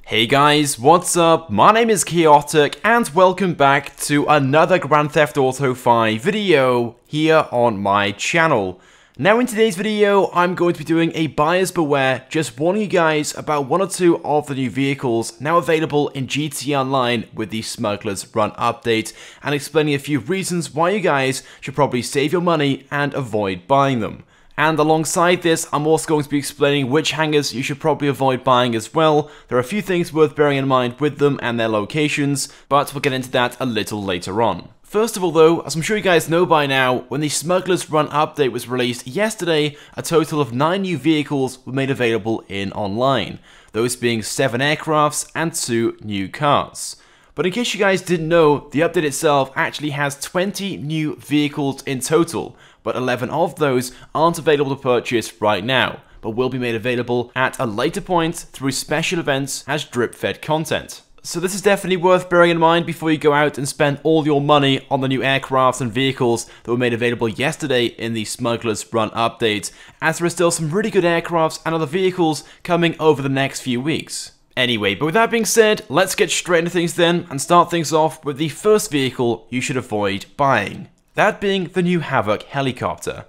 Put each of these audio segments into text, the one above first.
Hey guys, what's up? My name is Chaotic and welcome back to another Grand Theft Auto 5 video here on my channel. Now in today's video, I'm going to be doing a buyer's beware, just warning you guys about one or two of the new vehicles now available in GTA Online with the Smuggler's Run update, and explaining a few reasons why you guys should probably save your money and avoid buying them. And alongside this, I'm also going to be explaining which hangars you should probably avoid buying as well. There are a few things worth bearing in mind with them and their locations, but we'll get into that a little later on. First of all though, as I'm sure you guys know by now, when the Smuggler's Run update was released yesterday, a total of 9 new vehicles were made available in online, those being 7 aircrafts and 2 new cars. But in case you guys didn't know, the update itself actually has 20 new vehicles in total, but 11 of those aren't available to purchase right now, but will be made available at a later point through special events as drip-fed content. So this is definitely worth bearing in mind before you go out and spend all your money on the new aircrafts and vehicles that were made available yesterday in the Smuggler's Run update, as there are still some really good aircrafts and other vehicles coming over the next few weeks. Anyway, but with that being said, let's get straight into things then and start things off with the first vehicle you should avoid buying. That being the new Havoc helicopter.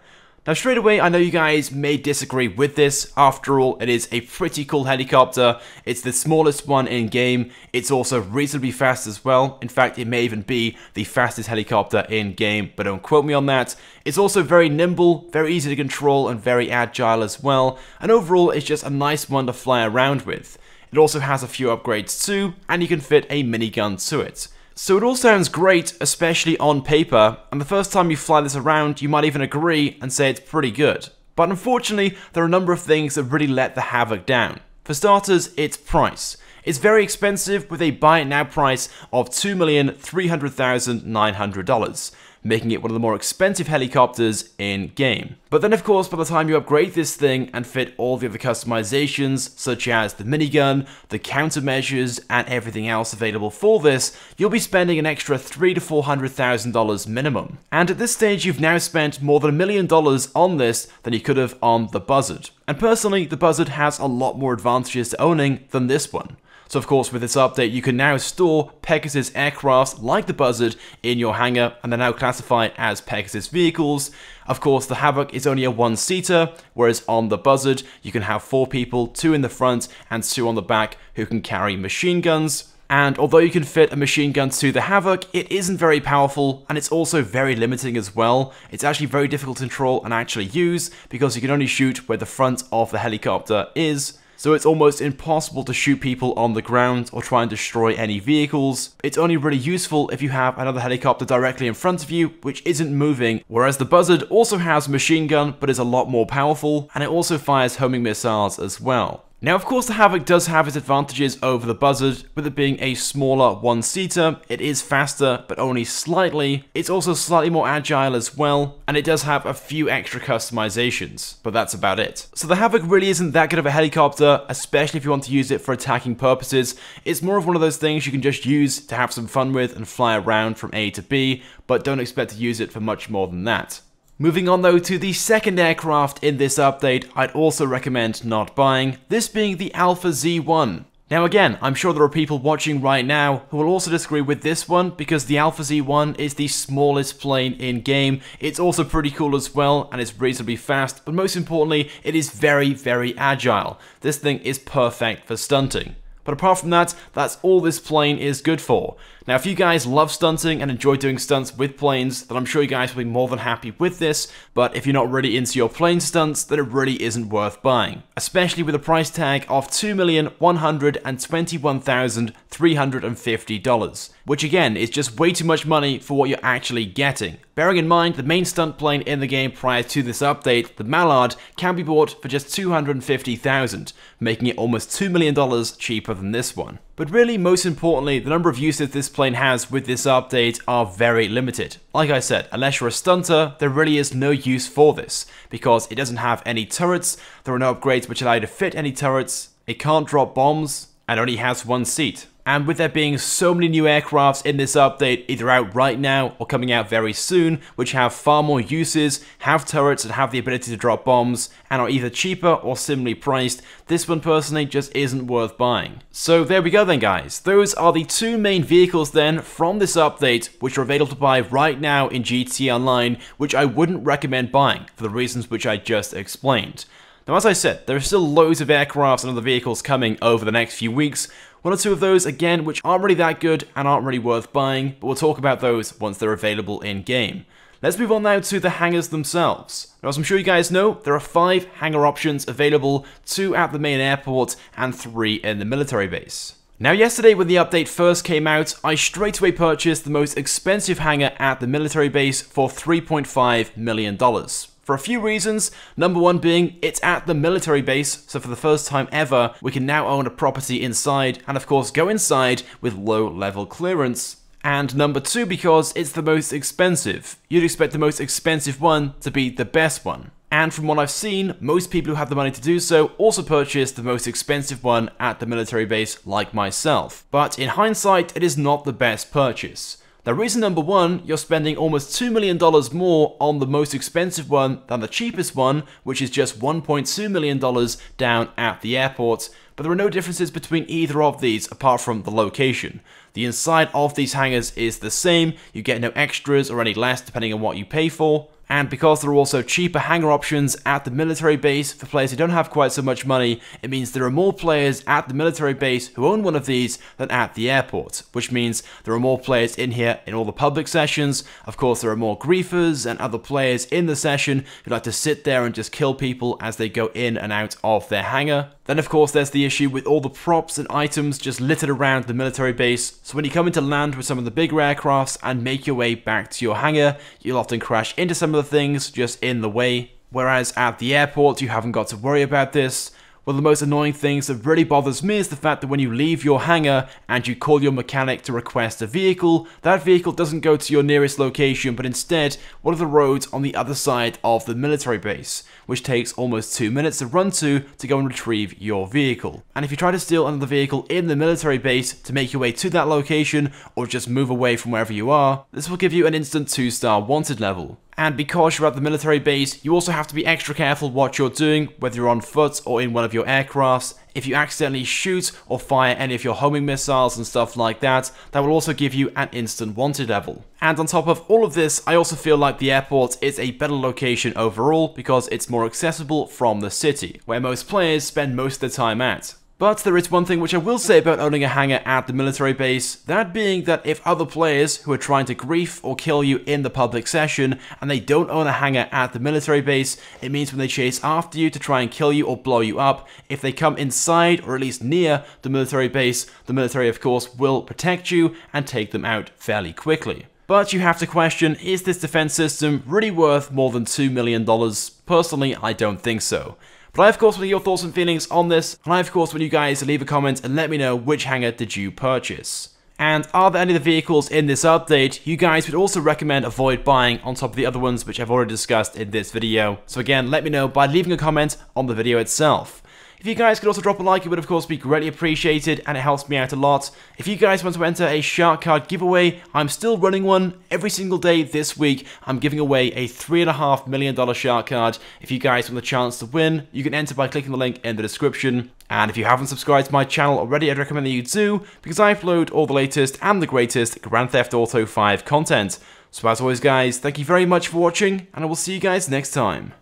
Now straight away, I know you guys may disagree with this. After all, it is a pretty cool helicopter. It's the smallest one in game. It's also reasonably fast as well. In fact, it may even be the fastest helicopter in game, but don't quote me on that. It's also very nimble, very easy to control, and very agile as well. And overall, it's just a nice one to fly around with. It also has a few upgrades too, and you can fit a minigun to it. So it all sounds great, especially on paper, and the first time you fly this around, you might even agree and say it's pretty good. But unfortunately, there are a number of things that really let the Havoc down. For starters, its price. It's very expensive with a buy it now price of $2,300,900. Making it one of the more expensive helicopters in game. But then of course, by the time you upgrade this thing and fit all the other customizations, such as the minigun, the countermeasures, and everything else available for this, you'll be spending an extra $300,000 to $400,000 minimum. And at this stage, you've now spent more than $1 million on this than you could have on the Buzzard. And personally, the Buzzard has a lot more advantages to owning than this one. So of course with this update you can now store Pegasus aircrafts like the Buzzard in your hangar, and they're now classified as Pegasus vehicles. Of course the Havoc is only a one-seater, whereas on the Buzzard you can have 4 people, 2 in the front and 2 on the back who can carry machine guns. And although you can fit a machine gun to the Havoc, it isn't very powerful, and it's also very limiting as well. It's actually very difficult to control and actually use, because you can only shoot where the front of the helicopter is. So it's almost impossible to shoot people on the ground or try and destroy any vehicles. It's only really useful if you have another helicopter directly in front of you, which isn't moving, whereas the Buzzard also has a machine gun, but is a lot more powerful, and it also fires homing missiles as well. Now of course the Havoc does have its advantages over the Buzzard, with it being a smaller one-seater. It is faster, but only slightly. It's also slightly more agile as well, and it does have a few extra customizations, but that's about it. So the Havoc really isn't that good of a helicopter, especially if you want to use it for attacking purposes. It's more of one of those things you can just use to have some fun with and fly around from A to B, but don't expect to use it for much more than that. Moving on though to the second aircraft in this update, I'd also recommend not buying, this being the Alpha Z1. Now again, I'm sure there are people watching right now who will also disagree with this one, because the Alpha Z1 is the smallest plane in game. It's also pretty cool as well, and it's reasonably fast, but most importantly, it is very, very agile. This thing is perfect for stunting. But apart from that, that's all this plane is good for. Now if you guys love stunting and enjoy doing stunts with planes, then I'm sure you guys will be more than happy with this, but if you're not really into your plane stunts, then it really isn't worth buying. Especially with a price tag of $2,121,350, which again is just way too much money for what you're actually getting. Bearing in mind the main stunt plane in the game prior to this update, the Mallard, can be bought for just $250,000, making it almost $2 million cheaper than this one. But really, most importantly, the number of uses this plane has with this update are very limited. Like I said, unless you're a stunter, there really is no use for this, because it doesn't have any turrets, there are no upgrades which allow you to fit any turrets, it can't drop bombs, and only has one seat. And with there being so many new aircrafts in this update, either out right now or coming out very soon, which have far more uses, have turrets and have the ability to drop bombs, and are either cheaper or similarly priced, this one personally just isn't worth buying. So there we go then guys, those are the two main vehicles then from this update, which are available to buy right now in GTA Online, which I wouldn't recommend buying, for the reasons which I just explained. Now as I said, there are still loads of aircrafts and other vehicles coming over the next few weeks, one or two of those, again, which aren't really that good and aren't really worth buying, but we'll talk about those once they're available in-game. Let's move on now to the hangars themselves. Now, as I'm sure you guys know, there are 5 hangar options available, 2 at the main airport and 3 in the military base. Now yesterday when the update first came out, I straight away purchased the most expensive hangar at the military base for $3.5 million. For a few reasons, number one being it's at the military base, so for the first time ever, we can now own a property inside, and of course go inside with low level clearance. And number two, because it's the most expensive. You'd expect the most expensive one to be the best one. And from what I've seen, most people who have the money to do so also purchase the most expensive one at the military base like myself. But in hindsight, it is not the best purchase. Now, reason number one, you're spending almost $2 million more on the most expensive one than the cheapest one, which is just $1.2 million down at the airport, but there are no differences between either of these apart from the location. The inside of these hangars is the same, you get no extras or any less depending on what you pay for. And because there are also cheaper hangar options at the military base for players who don't have quite so much money, it means there are more players at the military base who own one of these than at the airport, which means there are more players in here in all the public sessions. Of course, there are more griefers and other players in the session who like to sit there and just kill people as they go in and out of their hangar. Then of course there's the issue with all the props and items just littered around the military base, so when you come into land with some of the bigger aircrafts and make your way back to your hangar, you'll often crash into some of the things just in the way, whereas at the airport you haven't got to worry about this. One of the most annoying things that really bothers me is the fact that when you leave your hangar and you call your mechanic to request a vehicle, that vehicle doesn't go to your nearest location but instead one of the roads on the other side of the military base, which takes almost 2 minutes to run to go and retrieve your vehicle. And if you try to steal another vehicle in the military base to make your way to that location or just move away from wherever you are, this will give you an instant 2-star wanted level. And because you're at the military base, you also have to be extra careful what you're doing, whether you're on foot or in one of your aircrafts. If you accidentally shoot or fire any of your homing missiles and stuff like that, that will also give you an instant wanted level. And on top of all of this, I also feel like the airport is a better location overall because it's more accessible from the city, where most players spend most of their time at. But there is one thing which I will say about owning a hangar at the military base, that being that if other players who are trying to grief or kill you in the public session and they don't own a hangar at the military base, it means when they chase after you to try and kill you or blow you up, if they come inside or at least near the military base, the military of course will protect you and take them out fairly quickly. But you have to question, is this defense system really worth more than $2 million? Personally, I don't think so. But I of course want to hear your thoughts and feelings on this, and I of course want you guys to leave a comment and let me know which hangar did you purchase. And are there any of the vehicles in this update you guys would also recommend avoid buying on top of the other ones which I've already discussed in this video? So again, let me know by leaving a comment on the video itself. If you guys could also drop a like, it would of course be greatly appreciated and it helps me out a lot. If you guys want to enter a shark card giveaway, I'm still running one every single day this week. I'm giving away a $3.5 million shark card. If you guys want the chance to win, you can enter by clicking the link in the description. And if you haven't subscribed to my channel already, I'd recommend that you do, because I upload all the latest and the greatest Grand Theft Auto 5 content. So as always guys, thank you very much for watching, and I will see you guys next time.